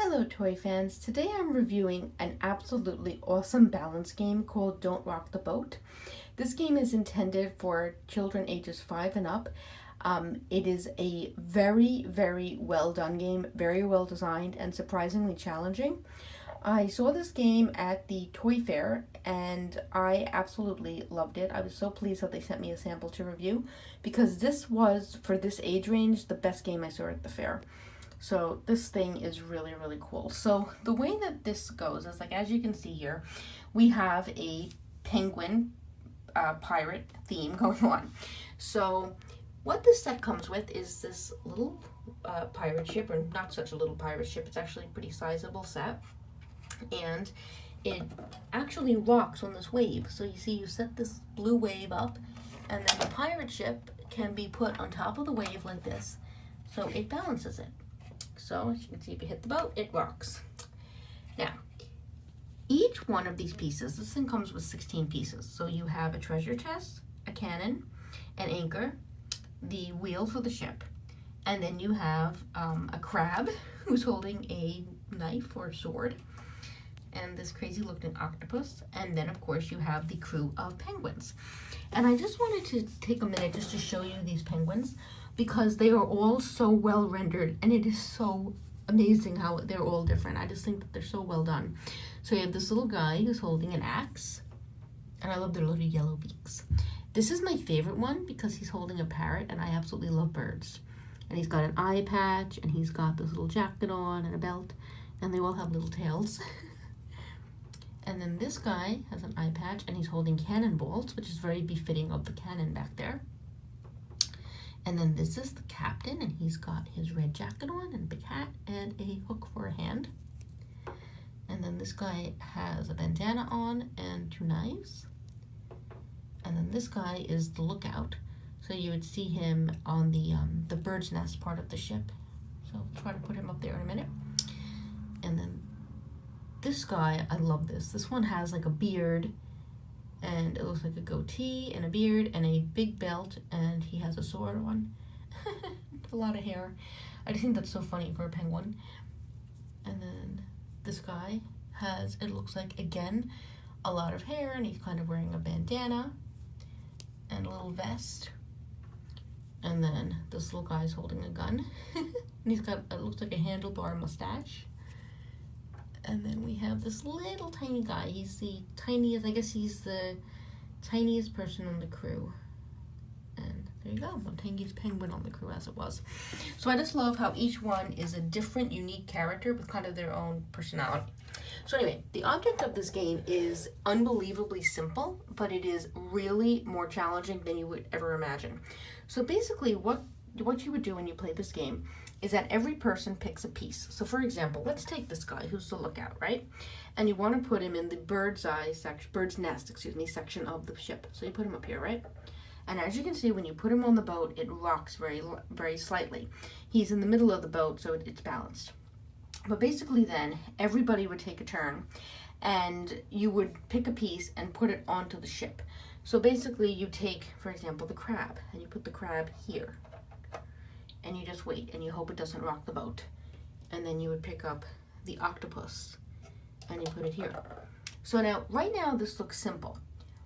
Hello toy fans, today I'm reviewing an absolutely awesome balance game called Don't Rock the Boat. This game is intended for children ages 5 and up. It is a very well done game, very well designed and surprisingly challenging. I saw this game at the Toy Fair and I absolutely loved it. I was so pleased that they sent me a sample to review because this was, for this age range, the best game I saw at the fair. So this thing is really cool. So the way that this goes is, like, as you can see here, we have a penguin pirate theme going on. So what this set comes with is this little pirate ship, or not such a little pirate ship, it's actually a pretty sizable set. And it actually rocks on this wave. So you see, you set this blue wave up, and then the pirate ship can be put on top of the wave like this, so it balances it. So as you can see, if you hit the boat, it rocks. Now, each one of these pieces, this thing comes with 16 pieces. So you have a treasure chest, a cannon, an anchor, the wheel for the ship, and then you have a crab who's holding a knife or sword, and this crazy looking octopus, and then of course you have the crew of penguins. And I just wanted to take a minute just to show you these penguins, because they are all so well rendered, and it is so amazing how they're all different. I just think that they're so well done. So you have this little guy who's holding an axe, and I love their little yellow beaks. This is my favorite one because he's holding a parrot, and I absolutely love birds. And he's got an eye patch, and he's got this little jacket on and a belt, and they all have little tails. And then this guy has an eye patch, and he's holding cannonballs, which is very befitting of the cannon back there. And then this is the captain, and he's got his red jacket on and a big hat and a hook for a hand. And then this guy has a bandana on and 2 knives. And then this guy is the lookout. So you would see him on the bird's nest part of the ship. So I'll try to put him up there in a minute. And then this guy, I love this. This one has like a beard, and it looks like a goatee and a beard and a big belt, and he has a sword on. A lot of hair. I just think that's so funny for a penguin. And then this guy has, it looks like, again, a lot of hair, and he's kind of wearing a bandana and a little vest. And then this little guy's holding a gun. And he's got, it looks like a handlebar mustache. And then we have this little tiny guy. He's the tiniest, I guess he's the tiniest person on the crew. And there you go, the tiniest penguin on the crew, as it was. So I just love how each one is a different, unique character with kind of their own personality. So anyway, the object of this game is unbelievably simple, but it is really more challenging than you would ever imagine. So basically what you would do when you play this game is that every person picks a piece. So for example, let's take this guy who's the lookout, right? And you want to put him in the bird's nest section of the ship. So you put him up here, right? And as you can see, when you put him on the boat, it rocks very slightly. He's in the middle of the boat, so it's balanced. But basically then, everybody would take a turn, and you would pick a piece and put it onto the ship. So basically you take, for example, the crab, and you put the crab here. And you just wait, and you hope it doesn't rock the boat. And then you would pick up the octopus, and you put it here. So now, right now, this looks simple.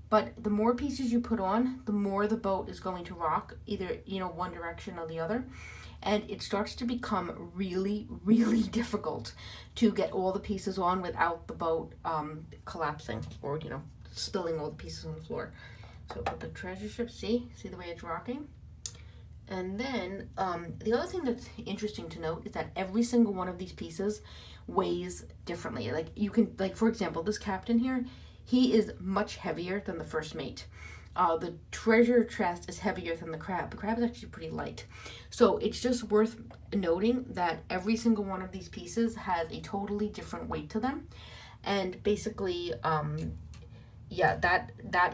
But the more pieces you put on, the more the boat is going to rock, either, one direction or the other. And it starts to become really difficult to get all the pieces on without the boat collapsing or, spilling all the pieces on the floor. So put the treasure ship, see the way it's rocking? And then the other thing that's interesting to note is that every single one of these pieces weighs differently. Like for example, this captain here, he is much heavier than the first mate. The treasure chest is heavier than the crab. The crab is actually pretty light. So it's just worth noting that every single one of these pieces has a totally different weight to them. And basically, that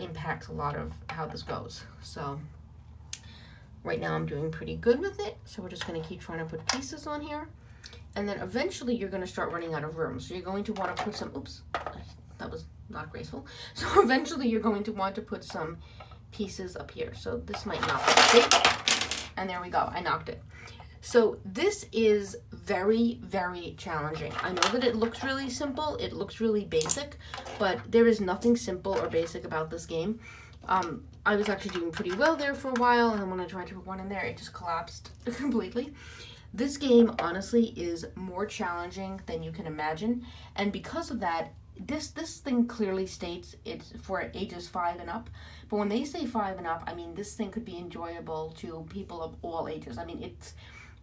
impacts a lot of how this goes. So right now I'm doing pretty good with it, so we're just going to keep trying to put pieces on here. And then eventually you're going to start running out of room. So you're going to want to put some, oops, that was not graceful. So eventually you're going to want to put some pieces up here. So this might not be, and there we go, I knocked it. So this is very, very challenging. I know that it looks really simple, it looks really basic, but there is nothing simple or basic about this game. I was actually doing pretty well there for a while, and then when I tried to put one in there, it just collapsed completely. This game, honestly, is more challenging than you can imagine, and because of that, this thing clearly states it's for ages 5 and up. But when they say 5 and up, I mean, this thing could be enjoyable to people of all ages. I mean, it's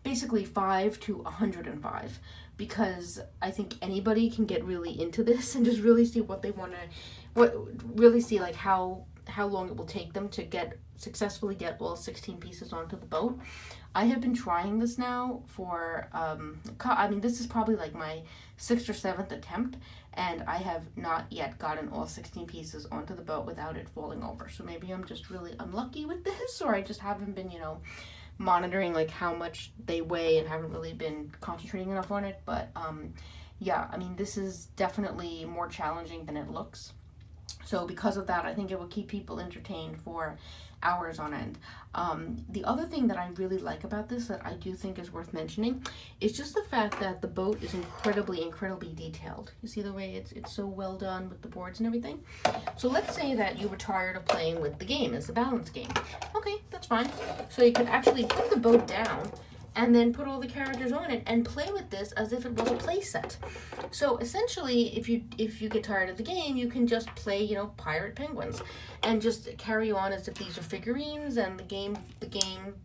basically 5 to 105, because I think anybody can get really into this and just really see what they want to, really see like how long it will take them to successfully get all 16 pieces onto the boat. I have been trying this now for, I mean, this is probably like my 6th or 7th attempt, and I have not yet gotten all 16 pieces onto the boat without it falling over. So maybe I'm just really unlucky with this, or I just haven't been, monitoring like how much they weigh and haven't really been concentrating enough on it. But yeah, I mean, this is definitely more challenging than it looks. So because of that, I think it will keep people entertained for hours on end. The other thing that I really like about this that I do think is worth mentioning is just the fact that the boat is incredibly, incredibly detailed. You see the way it's so well done with the boards and everything? So let's say that you were tired of playing with the game as a balance game. Okay, that's fine. So you could actually put the boat down and then put all the characters on it and play with this as if it was a play set. So essentially, if you get tired of the game, you can just play, pirate penguins and just carry on as if these are figurines, and the game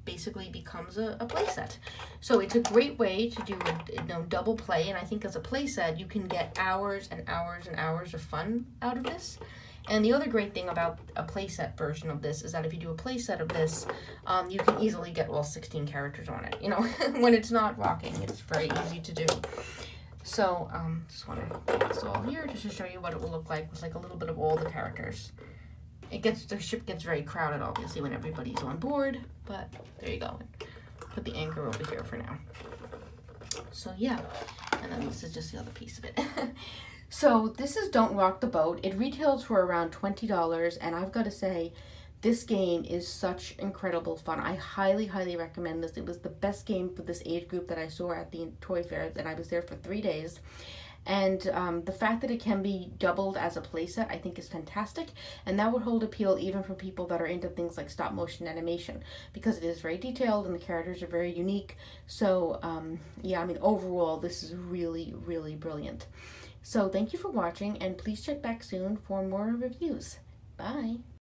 basically becomes a play set. So it's a great way to do double play, and I think as a play set, you can get hours and hours and hours of fun out of this. And the other great thing about a playset version of this is that if you do a playset of this, you can easily get all 16 characters on it. When it's not rocking, it's very easy to do. So, just want to put this all here just to show you what it will look like with like a little bit of all the characters. The ship gets very crowded, obviously, when everybody's on board, but there you go. Put the anchor over here for now. So yeah, and then this is just the other piece of it. So this is Don't Rock the Boat. It retails for around $20, and I've got to say, this game is such incredible fun. I highly, highly recommend this. It was the best game for this age group that I saw at the Toy Fair, and I was there for 3 days. And the fact that it can be doubled as a playset, I think is fantastic. And that would hold appeal even for people that are into things like stop motion animation, because it is very detailed and the characters are very unique. So yeah, I mean, overall, this is really, really brilliant. So thank you for watching, and please check back soon for more reviews. Bye!